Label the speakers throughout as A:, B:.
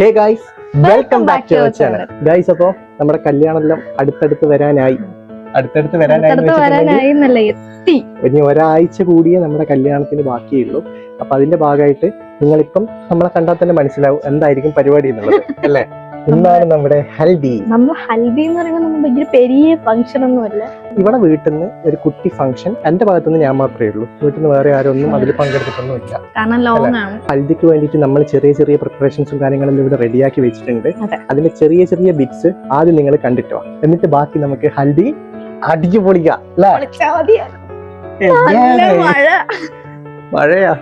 A: Hey guys, welcome back to our channel. Guys, അപ്പോൾ നമ്മുടെ കല്യാണമെല്ലാം അടുത്തടുത്ത് വരാനായി ഇനി ഒരാഴ്ച കൂടിയേ നമ്മുടെ കല്യാണത്തിന് ബാക്കിയുള്ളൂ. അപ്പൊ അതിന്റെ ഭാഗമായിട്ട് നിങ്ങളിപ്പം നമ്മളെ കണ്ടാൽ തന്നെ മനസ്സിലാവും എന്തായിരിക്കും പരിപാടി എന്നുള്ളത് അല്ലേ? ഇന്നാണ് നമ്മുടെ ഹൽദി.
B: ഹൽദി എന്ന് പറയുമ്പോൾ ഭയങ്കര പെരിയ ഫംഗ്ഷൻ ഒന്നുമല്ല.
A: ഇവിടെ വീട്ടിൽ നിന്ന് ഒരു കുട്ടി ഫംഗ്ഷൻ. എന്റെ ഭാഗത്തുനിന്ന് ഞാൻ മാത്രമേ ഉള്ളൂ. വീട്ടിൽ നിന്ന് വേറെ ആരൊന്നും അതിൽ പങ്കെടുത്തിട്ടൊന്നുമില്ല. ഹൽദിക്ക് വേണ്ടിയിട്ട് നമ്മൾ ചെറിയ ചെറിയ പ്രിപ്പറേഷൻസും കാര്യങ്ങളും ഇവിടെ റെഡിയാക്കി വെച്ചിട്ടുണ്ട്. അതിന്റെ ചെറിയ ചെറിയ ബിറ്റ്സ് ആദ്യം നിങ്ങൾ കണ്ടിട്ടോ, എന്നിട്ട് ബാക്കി നമുക്ക് ഹൽദി അടിച്ചു പൊളിക്കാം. മഴയാ?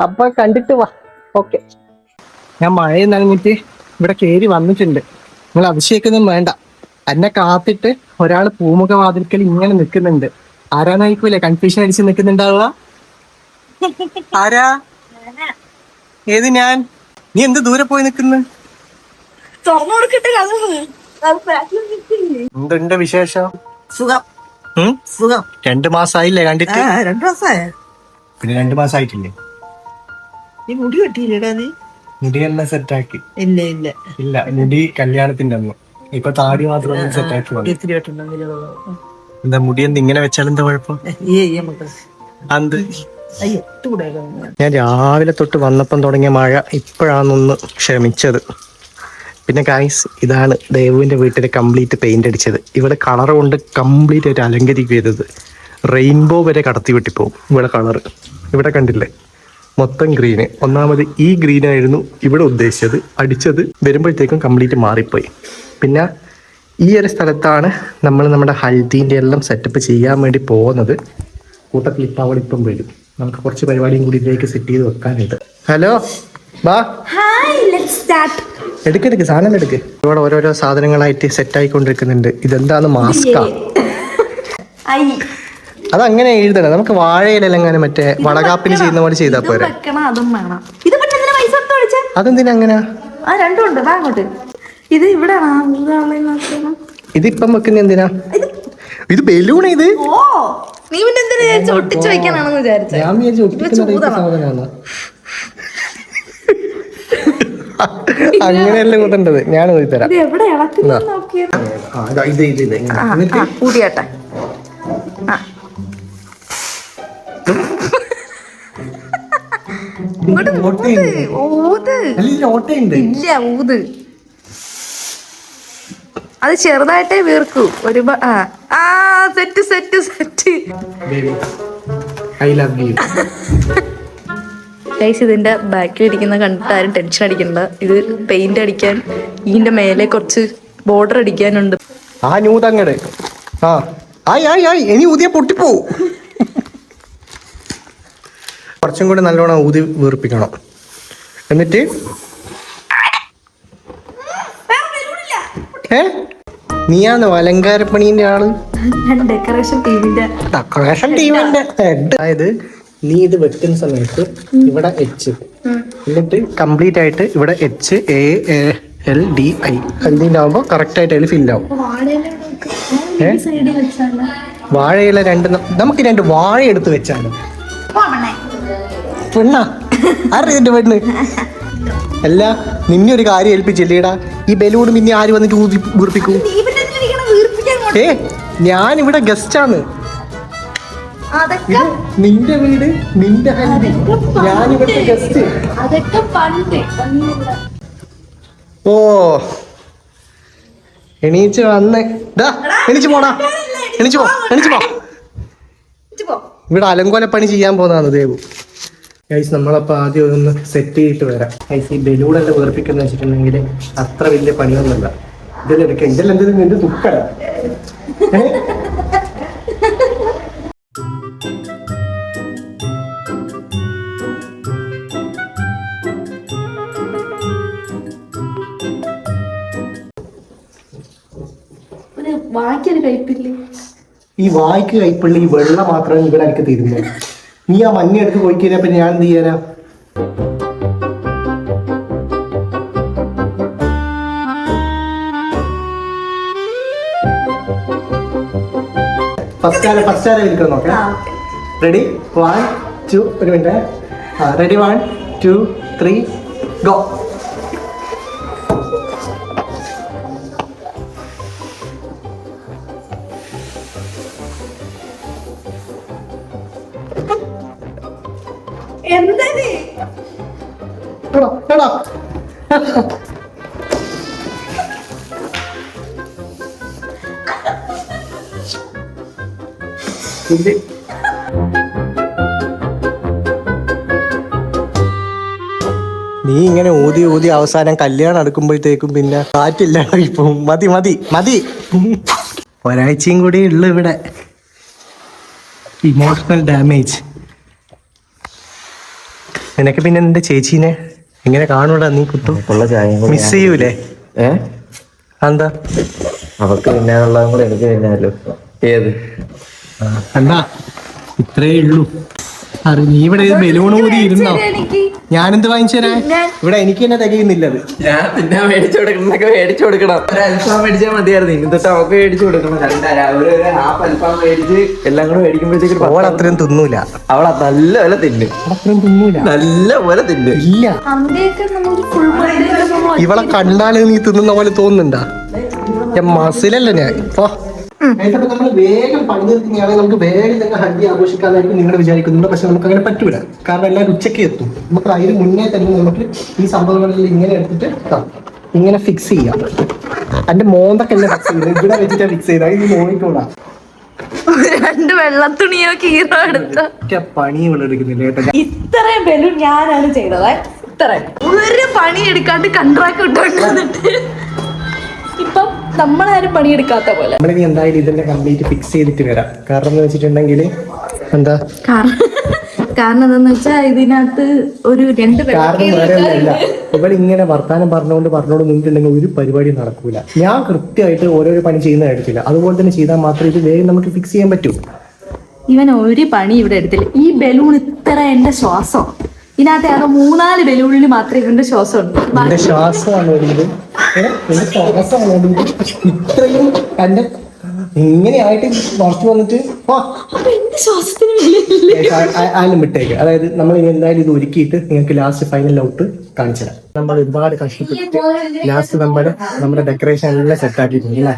A: അപ്പൊ കണ്ടിട്ട് വാ. ഓക്കെ, ഞാൻ മഴയിൽ നനഞ്ഞിട്ട് ഇവിടെ കയറി വന്നിട്ടുണ്ട്. നിങ്ങൾ അഭിഷേകൊന്നും വേണ്ട, എന്നെ കാത്തിട്ട് ഒരാൾ പൂമുഖ വാതിൽക്കൽ ഇങ്ങനെ നിൽക്കുന്നുണ്ട്. ആരാന്നായിക്കൂലേ കൺഫ്യൂഷൻ അടിച്ച് നിൽക്കുന്നുണ്ടാവുക? ആരാ? ഏത് ഞാൻ? നീ എന്ത് ദൂരെ പോയി നിൽക്കുന്നു? എന്തുണ്ട് വിശേഷം?
C: സുഖം.
A: 2 മാസമായില്ലേ കണ്ടിട്ട്?
C: 2 മാസമായ.
A: പിന്നെ 2 മാസമായിട്ടില്ലേ?
C: നീ മുടി വെട്ടിയില്ലേടാ? നീ
A: മുടിയെല്ലാം സെറ്റാക്കി?
C: ഇല്ല ഇല്ല
A: ഇല്ല, മുടി കല്യാണത്തിന്റെ അന്ന്. ഇപ്പൊ താടി മാത്രം സെറ്റാക്കി. എന്താ മുടി എന്ത് ഇങ്ങനെ വെച്ചാൽ എന്താ കുഴപ്പം? ഞാൻ രാവിലെ തൊട്ട് വന്നപ്പം തുടങ്ങിയ മഴ ഇപ്പോഴാണൊന്ന് ക്ഷമിച്ചത്. പിന്നെ ഗൈസ്, ഇതാണ് ദേവുവിന്റെ വീട്ടിൽ കംപ്ലീറ്റ് പെയിന്റ് അടിച്ചത്. ഇവിടെ കളർ കൊണ്ട് കംപ്ലീറ്റ് ആയിട്ട് അലങ്കരിക്കുക ചെയ്തത്. റെയിൻബോ വരെ കടത്തി വെട്ടിപ്പോവും ഇവിടെ കളർ. ഇവിടെ കണ്ടില്ലേ, മൊത്തം ഗ്രീന്. ഒന്നാമത് ഈ ഗ്രീനായിരുന്നു ഇവിടെ ഉദ്ദേശിച്ചത്. അടിച്ചത് വരുമ്പോഴത്തേക്കും കംപ്ലീറ്റ് മാറിപ്പോയി. പിന്നെ ഈ ഒരു സ്ഥലത്താണ് നമ്മൾ നമ്മുടെ ഹൽദീൻ്റെ എല്ലാം സെറ്റപ്പ് ചെയ്യാൻ വേണ്ടി പോകുന്നത്. കൂട്ടത്തിൽ ഇപ്പം അവിടെ ഇപ്പം വരും. നമുക്ക് കുറച്ച് പരിപാടിയും കൂടി ഇതിലേക്ക് സെറ്റ് ചെയ്ത് വെക്കാനുണ്ട്. ഹലോ, ബാ, എടുക്കെടുക്ക്, സാധനം എടുക്ക്. ഇവിടെ ഓരോരോ സാധനങ്ങളായിട്ട് സെറ്റ് ആയിക്കൊണ്ടിരിക്കുന്നുണ്ട്. ഇതെന്താന്ന്? മാസ്കാ? അതങ്ങനെ എഴുതണം. നമുക്ക് വാഴയിലെല്ലാം മറ്റേ വളകാപ്പിന് ചെയ്യുന്ന പോലെ ചെയ്താൽ പോരെ. അതെന്തിനാ അങ്ങനെ? ഇതിപ്പം വെക്കുന്ന എന്തിനാ? ഇത് ബലൂൺ. ഇത് ഞാൻ വിചാരിച്ചു ഒട്ടിക്കുന്ന സാധനമാണ്. അങ്ങനെയല്ലേ കൂട്ടേണ്ടത്. ഞാൻ പോയി തരാം.
B: അത് ചെറുതായിട്ടേ വീർക്കൂ. ഒരു സെറ്റ് സെറ്റ് സെറ്റ്. ഗൈസ്, ഇതിന്റെ ബാക്കിൽ ഇരിക്കുന്ന കണ്ടിട്ട് ആരും ടെൻഷൻ അടിക്കണ്ട. ഇത് പെയിന്റ് അടിക്കാൻ, ഇതിന്റെ മേലെ കുറച്ച് ബോർഡർ അടിക്കാനുണ്ട്.
A: ഇനി ഊതിയ പൊട്ടിപ്പോവും. കുറച്ചും കൂടെ നല്ലോണം ഊതി വീർപ്പിക്കണം. എന്നിട്ട് നീയാണോ അലങ്കാരപ്പണീന്റെ ആള്?
B: ഡെക്കറേഷൻ ടീമിന്റെ
A: ഹെഡ്. അതായത് നീ ഇത് വെക്കുന്ന സമയത്ത് ഇവിടെ H, എന്നിട്ട് കംപ്ലീറ്റ് ആയിട്ട് ഇവിടെ HALDI ഹൽദിന്റെ ആവുമ്പോ കറക്റ്റ് ആയിട്ട് അതിൽ ഫില്ലാവും. വാഴയില നമുക്ക് 2 വാഴ എടുത്ത് വെച്ചാലും പെണ്ണാ? ആരുടെ പെണ്ണ്? അല്ല, നിന്നെ ഒരു കാര്യം ഏൽപ്പിച്ചില്ലേടാ. ഈ ബലൂൺ പിന്നെ ആര് വന്നിട്ട് ഊതി വീർപ്പിക്കൂ? ഞാനിവിടെ ഗസ്റ്റാണ്. നിന്റെ വീട്, നിന്റെ ഹൽദി, ഞാനിവിടുത്തെ ഗസ്റ്റ്. ഓ, എണീച്ച് വന്ന് എണീച്ചു പോടാ. എണീച്ചു പോ. ഇവിടെ അലങ്കോലപ്പണി ചെയ്യാൻ പോകുന്നതാണ് ദേവു. ഗൈസ്, നമ്മളപ്പോൾ ആദ്യം ഒന്ന് സെറ്റ് ചെയ്തിട്ട് വരാം. ഗൈസ്, ഈ ബലൂണെല്ലാം വേർപ്പിക്കുന്ന വെച്ചിട്ടുണ്ടെങ്കിൽ അത്ര വലിയ പണിയൊന്നുമില്ല. ഇതെടുക്കാം. ഇതെല്ലാം എന്ത് ദുഃഖല. ഈ വായ്ക്ക് കൈപ്പള്ളി, ഈ വെള്ളം മാത്രമേ ഇവിടെ എനിക്ക് തരുന്നു. നീ ആ മഞ്ഞ എടുത്ത് പോയി കഴിഞ്ഞാൽ പിന്നെ ഞാൻ എന്ത് ചെയ്യാനാ? ഫസ്റ്റ് ഇരിക്കണം നോക്കെ. റെഡി? 1 2 ഒരു മിനിറ്റ്. Ready 1 2 3 go. നീ ഇങ്ങനെ ഊതി ഊതി അവസാനം കല്യാണം അടുക്കുമ്പോഴത്തേക്കും പിന്നെ കാറ്റില്ല ഇപ്പൊ മതി മതി മതി. ഒരാഴ്ചയും കൂടി ഉള്ളു ഇവിടെ. Emotional damage. നിനക്ക് പിന്നെ നിന്റെ ചേച്ചീനെ എങ്ങനെ കാണൂടാ നീ കുത്തു? മിസ് ചെയ്യൂലേ? എന്താ
D: അവർക്ക് തിന്നാനുള്ളതും കൂടെ എനിക്ക് തിന്നാലോ. ഏത്
A: എന്താ ഇത്രേ ഉള്ളൂ. നീ ഇവിടെ ബലൂൺ കൂടി ഇരുന്നോ? ഞാനെന്ത് വാങ്ങിച്ചു തരാൻ? ഇവിടെ എനിക്ക് തന്നെ തികയുന്നില്ലത്.
D: ഞാൻ തിന്നാൻ മേടിച്ചു കൊടുക്കണൊക്കെ മേടിച്ചു കൊടുക്കണം. ഒരു അൽഫാം മേടിച്ചാൽ മതിയായിരുന്നു. ഇനി തൊട്ട് അവർക്ക് മേടിച്ചു കൊടുക്കണം. ഒരു ഹാഫ് അൽഫാം മേടിച്ച് എല്ലാം കൂടെ മേടിക്കുമ്പോഴത്തേക്ക്
A: അവൾ അത്രയും തിന്നൂല.
D: അവൾ നല്ല പോലെ തിന്നും.
A: അത്രയും തിന്നൂല.
D: നല്ല പോലെ തിന്നും.
A: ഇല്ല, ഇവളെ കണ്ടാല് നീ തിന്നുന്ന പോലെ തോന്നുന്നുണ്ടാ? മസിലല്ല ഞാൻ ഇപ്പൊ. നമ്മൾ വേഗം പണി തീർക്കുന്നതാണെങ്കിൽ നമുക്ക് വേഗം തന്നെ ഹൽദി ആഘോഷിക്കാനായിരിക്കും നിങ്ങൾ വിചാരിക്കുന്നുണ്ട്. പക്ഷെ നമുക്ക് അങ്ങനെ പറ്റൂല. കാരണം എല്ലാവരും ഉച്ചയ്ക്ക് എത്തും. നമുക്ക് അതിന് മുന്നേ തന്നെ നമുക്ക് ഈ സംഭവങ്ങളിൽ ഇങ്ങനെ എടുത്തിട്ട് ഇങ്ങനെ ഫിക്സ് ചെയ്യാം. എന്റെ മോന്തൊക്കെ എല്ലാം ഫിക്സ് ചെയ്ത് ഇവിടെ വെച്ചിട്ടാ ഫിക്സ് ചെയ്താൽ ഇത് നോക്കിക്കോളാ.
B: രണ്ട് വെള്ളത്തുണിയോ കീറോ എടുത്ത
A: പണി ഇവിടെ എടുക്കുന്നില്ല കേട്ടോ.
B: ഇത്രയും ബലൂൺ ഞാനാണ് ചെയ്തത്. ഇത്രയും ഒരു പണി എടുക്കാണ്ട് കൺട്രാക്ട് ഇട്ടോണ്ടിട്ട് ഇപ്പം നമ്മളാരും പണിയെടുക്കാത്ത പോലെ.
A: നമ്മളിനി എന്തായാലും ഇതിന്റെ കംപ്ലീറ്റ് ഫിക്സ് ചെയ്തിട്ട് വരാം. കാരണം എന്ന് വെച്ചിട്ടുണ്ടെങ്കിൽ എന്താ
B: കാരണം എന്താന്ന് വെച്ചാൽ ഇതിനകത്ത് ഒരു രണ്ട്
A: കാരണം വേറെയൊന്നുമില്ല. ഇവളിങ്ങനെ വർത്താനം പറഞ്ഞുകൊണ്ട് നിന്നിട്ടുണ്ടെങ്കിൽ ഒരു പരിപാടി നടക്കൂല. ഞാൻ കൃത്യമായിട്ട് ഓരോരോ പണി ചെയ്യുന്ന എടുത്തില്ല. അതുപോലെ തന്നെ ചെയ്താൽ മാത്രമേ ഇത് വേഗം നമുക്ക് ഫിക്സ് ചെയ്യാൻ പറ്റൂ.
B: ഇവൻ ഒരു പണി ഇവിടെ എടുത്തില്ല. ഈ ബലൂൺ ഇത്ര എന്റെ ശ്വാസം. ഇതിനകത്ത് ആകെ 3-4 ബലൂണിന് മാത്രമേ ഇവന്റെ ശ്വാസം ഉണ്ട്.
A: എന്റെ ശ്വാസമാണ് ഇത്രയും എന്റെ ഇങ്ങനെയായിട്ട് കുറച്ച് വന്നിട്ട് ആലും വിട്ടേക്ക്. അതായത് നമ്മൾ ഇനി എന്തായാലും ഇത് ഒരുക്കിയിട്ട് നിങ്ങൾക്ക് ലാസ്റ്റ് ഫൈനൽ ഔട്ട് കാണിച്ചു തരാം. നമ്മൾ ഒരുപാട് കഷ്ടപ്പെട്ടിട്ട് ലാസ്റ്റ് നമ്മുടെ ഡെക്കറേഷൻ എല്ലാം സെറ്റ് ആക്കിയിട്ടുണ്ട് അല്ലേ?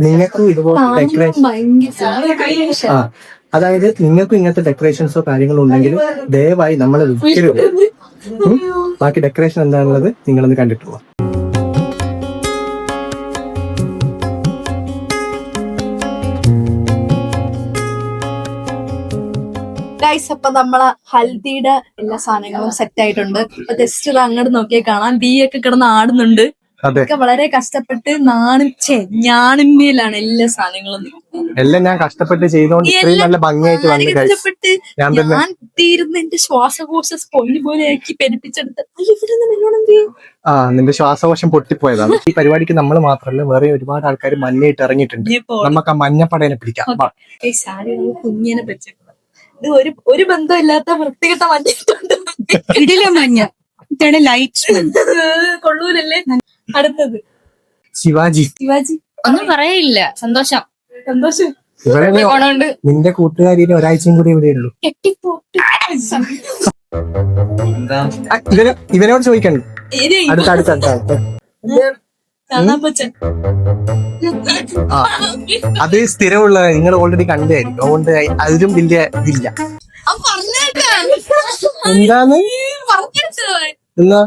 A: നിങ്ങൾക്കും ഇതുപോലെ ഡെക്കറേഷൻ അതായത് നിങ്ങൾക്കും ഇങ്ങനത്തെ ഡെക്കറേഷൻസോ കാര്യങ്ങളോ ഉണ്ടെങ്കിൽ ദയവായി നമ്മളെ വിളിക്കരുത്. ബാക്കി ഡെക്കറേഷൻ എന്താണുള്ളത് നിങ്ങളൊന്ന് കണ്ടിട്ട് പോവാം.
B: ഗൈസ്, അപ്പൊ നമ്മളെ ഹൽദിയുടെ എല്ലാ സാധനങ്ങളും സെറ്റ് ആയിട്ടുണ്ട്. ഇപ്പൊ ജസ്റ്റ് അങ്ങോട്ട് നോക്കിയാൽ കാണാം ബീ ഒക്കെ കിടന്ന് ആടുന്നുണ്ട്. ഒക്കെ വളരെ കഷ്ടപ്പെട്ട് ഞാണിന്മേലാണ് എല്ലാ സാധനങ്ങളും
A: എല്ലാം ഞാൻ കഷ്ടപ്പെട്ട് ചെയ്തോണ്ട് ഇത്രയും നല്ല ഭംഗിയായിട്ട് വന്നു.
B: കഷ്ടപ്പെട്ട് ഞാൻ തീരുന്ന എന്റെ ശ്വാസകോശ സ്പോഞ്ച് പോലെ ആക്കി പെരുപ്പിച്ചെടുത്ത്
A: നിന്റെ ശ്വാസകോശം പൊട്ടിപ്പോയതാണ്. ഈ പരിപാടിക്ക് നമ്മൾ മാത്രമല്ല വേറെ ഒരുപാട് ആൾക്കാർ മഞ്ഞയിട്ട് ഇറങ്ങിയിട്ടുണ്ട്. നമുക്ക് ആ മഞ്ഞപ്പടേനെ പിടിക്കാം.
B: കുഞ്ഞിനെ വെച്ചേക്കുന്നത് ഇത് ഒരു ബന്ധമില്ലാത്ത വൃത്തികെട്ട മഞ്ഞിട്ടുണ്ട്.
E: മഞ്ഞ ലൈറ്റ്
B: കൊള്ളൂലല്ലേ? അടുത്തത്
A: ശിവാജി.
E: ഒന്നും പറയില്ല. സന്തോഷം.
A: നിന്റെ കൂട്ടുകാരിന് ഒരാഴ്ചയും കൂടി ഇവിടെ ഉള്ളൂ. ഇവനോട് ചോദിക്കണം. അടുത്ത അത് സ്ഥിരമുള്ള നിങ്ങൾ ഓൾറെഡി കണ്ടായിരിക്കും. അതുകൊണ്ട് അതിലും വലിയ ഇതില്ല. എന്താണ് എന്നാ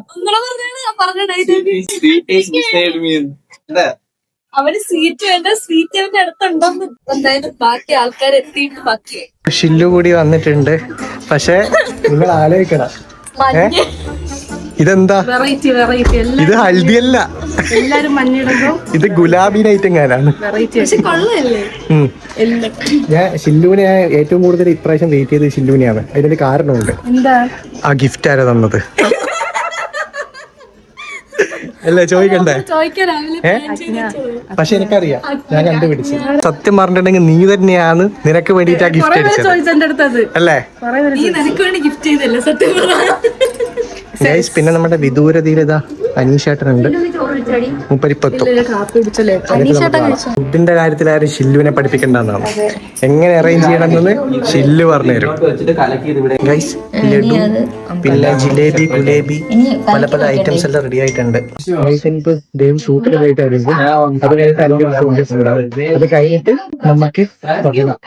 B: അവന് സ്വീറ്റ് വേണ്ട, സ്വീറ്റ് അവന്റെ അടുത്തുണ്ടെന്ന്. എന്തായാലും ബാക്കി ആൾക്കാർ എത്തിയിട്ട് ബാക്കി
A: ഷില്ലു കൂടി വന്നിട്ടുണ്ട്. പക്ഷെ നിങ്ങൾ ആലോചിക്കണം, ഇതെന്താ? ഇത് ഹൽദി അല്ല, ഇത് ഗുലാബി ഐറ്റം കാനാണ്. ഞാൻ ഷില്ലുവിനെ ഏറ്റവും കൂടുതൽ ഇപ്രാവശ്യം വെയിറ്റ് ചെയ്തത് ഷില്ലുവിനെയാണ്. അതിനൊരു കാരണമുണ്ട്. ആ ഗിഫ്റ്റ് ആരാ തന്നത് അല്ലേ ചോദിക്കണ്ടേ? പക്ഷെ എനിക്കറിയാം, ഞാൻ കണ്ടുപിടിച്ചു. സത്യം പറഞ്ഞിട്ടുണ്ടെങ്കിൽ നീ തന്നെയാണ് നിനക്ക് വേണ്ടിട്ട് ആ ഗിഫ്റ്റ് അടിച്ചത് അല്ലേ? ഗൈസ്, പിന്നെ നമ്മുടെ വിദൂരതയിലിതാ അനീഷേട്ടനുണ്ട്. മുപ്പരിപ്പത്തും ഫുഡിന്റെ കാര്യത്തിൽ ആരും ഷില്ലുവിനെ പഠിപ്പിക്കണ്ടെന്നാണ്. എങ്ങനെ അറേഞ്ച് ചെയ്യണമെന്ന് ഷില്ലു പറഞ്ഞുതരും. ഗൈസ്, ലഡു പിന്നെ ജിലേബി, ഗുലേബി, പല പല ഐറ്റംസ് എല്ലാം റെഡി ആയിട്ടുണ്ട്. ദൈവം ഷൂട്ടിന് പോയിട്ടായിരുന്നു. അത് കഴിഞ്ഞിട്ട് നമുക്ക് തുടങ്ങാം.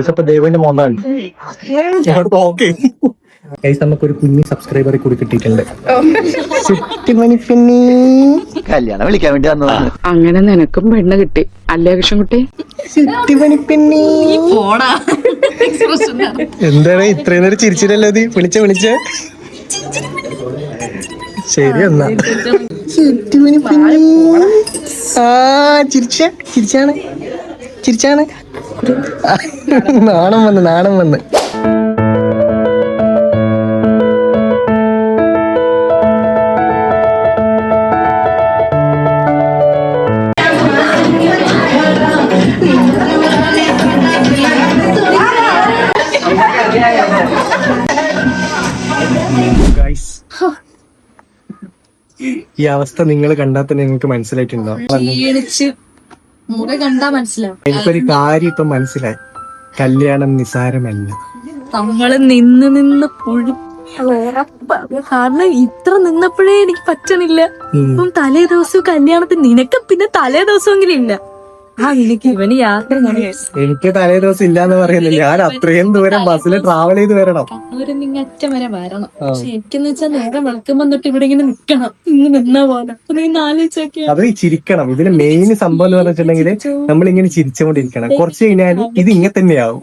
A: അപ്പൊ ദേവന്റെ മോന്നാണ് ഓക്കെ നമുക്കൊരു കുഞ്ഞി സബ്സ്ക്രൈബറെ കൂടി കിട്ടിയിട്ടുണ്ട്.
D: കല്യാണം വിളിക്കാൻ വേണ്ടി വന്നതാണ്.
F: അങ്ങനെ നിനക്കും പെണ്ണ് കിട്ടി അല്ലേ കൃഷ്ണൻകുട്ടി?
A: എന്താണ് ഇത്രയും നേരം ചിരിച്ചില്ലല്ലോ നീ? വിളിച്ച ശരി എന്നാ ചിരിച്ചാണ് നാണം വന്ന് ഈ അവസ്ഥ നിങ്ങൾ കണ്ടാൽ തന്നെ നിങ്ങൾക്ക് മനസ്സിലായിട്ടുണ്ടോ?
B: ക്ഷീണിച്ച് മുഖം കണ്ടാ മനസ്സിലാവും.
A: എനിക്കൊരു കാര്യം ഇപ്പൊ മനസ്സിലായി, കല്യാണം നിസാരമല്ല.
B: നമ്മള് നിന്ന് കാരണം ഇത്ര നിന്നപ്പോഴേ എനിക്ക് പറ്റണില്ല. ഇപ്പം തലേ ദിവസവും കല്യാണത്തിന് നിനക്ക് പിന്നെ തലേ ദിവസമെങ്കിലും ഇല്ല. എനിക്ക് ഇവന് യാത്ര
A: എനിക്ക് തലേ ദിവസം ഇല്ലാന്ന് പറയുന്നില്ല, ഞാൻ അത്രയും ദൂരം ബസ്സിൽ ട്രാവൽ ചെയ്ത് വരണം.
B: കണ്ണൂര് അറ്റം വരെ വരണം. പക്ഷെ എനിക്കെന്ന് വെച്ചാൽ നേരെ വെളുക്കുമ്പോ തൊട്ട് ഇവിടെ ഇങ്ങനെ നിക്കണം, ഇങ്ങനെ നിന്ന പോലെ. അപ്പൊ നീ ആലോചിച്ചൊക്കെ
A: അത് ചിരിക്കണം. ഇതിന് മെയിൻ സംഭവം എന്ന് പറഞ്ഞിട്ടുണ്ടെങ്കിൽ നമ്മളിങ്ങനെ ചിരിച്ചുകൊണ്ടിരിക്കണം. കുറച്ച് കഴിഞ്ഞാൽ ഇത് ഇങ്ങനെ തന്നെയാവും.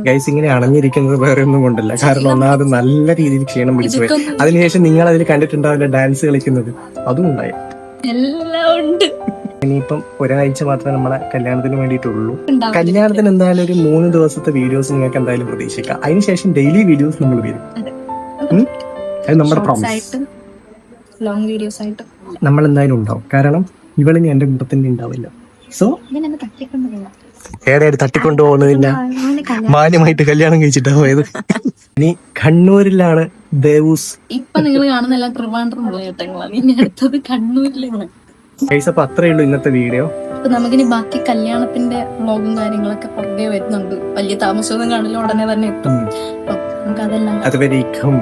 A: ഗൈസ് ഇങ്ങനെ അണഞ്ഞിരിക്കുന്നത് വേറെ ഒന്നും കൊണ്ടല്ല, കാരണം ഒന്നാമത് നല്ല രീതിയിൽ ക്ഷീണം പിടിച്ചു പോയി. അതിനുശേഷം നിങ്ങൾ അതിൽ കണ്ടിട്ടുണ്ടാവില്ല ഡാൻസ് കളിക്കുന്നത്, അതും ഉണ്ടായി.
B: എല്ലാം ഉണ്ട്.
A: ഇനിയിപ്പം ഒരാഴ്ച മാത്രമേ നമ്മളെ കല്യാണത്തിന് വേണ്ടിയിട്ടുള്ളൂ. കല്യാണത്തിന് എന്തായാലും ഒരു 3 ദിവസത്തെ വീഡിയോസ് നിങ്ങൾക്ക് എന്തായാലും പ്രതീക്ഷിക്കാം. അതിനുശേഷം ഡെയിലി വീഡിയോസ് നമ്മൾ വരും. അത് നമ്മുടെ പ്രോമിസ്.
B: ലോങ് വീഡിയോസ് ആയിട്ട്
A: നമ്മൾ എന്തായാലും ഉണ്ടാവും, കാരണം ഇവളിനി എന്റെ കൂട്ടത്തിന്റെ ഉണ്ടാവില്ല. സോ ഏടായിട്ട് തട്ടിക്കൊണ്ടുപോകുന്നതില്ല, മാന്യമായിട്ട് കല്യാണം കഴിച്ചിട്ടാ പോയത്. ഇനി കണ്ണൂരിലാണ് ദേവൂസ്.
B: ഇപ്പൊ നിങ്ങൾ കാണുന്നെല്ലാം ട്രിവാൻഡ്രം പോയിട്ടങ്ങളാണ്. ഇനി അടുത്തത് കണ്ണൂരിലാണ്.
A: അപ്പൊ അത്രേ ഉള്ളൂ ഇന്നത്തെ വീഡിയോ.
B: അപ്പൊ നമുക്കിനി ബാക്കി കല്യാണത്തിന്റെ വ്ളോഗും കാര്യങ്ങളൊക്കെ പുറകെ വരുന്നുണ്ട്. വലിയ താമസമൊന്നും കാണില്ല, ഉടനെ തന്നെ എത്തും. അപ്പൊ നമുക്ക് അതെല്ലാം
A: അതുവരേക്കും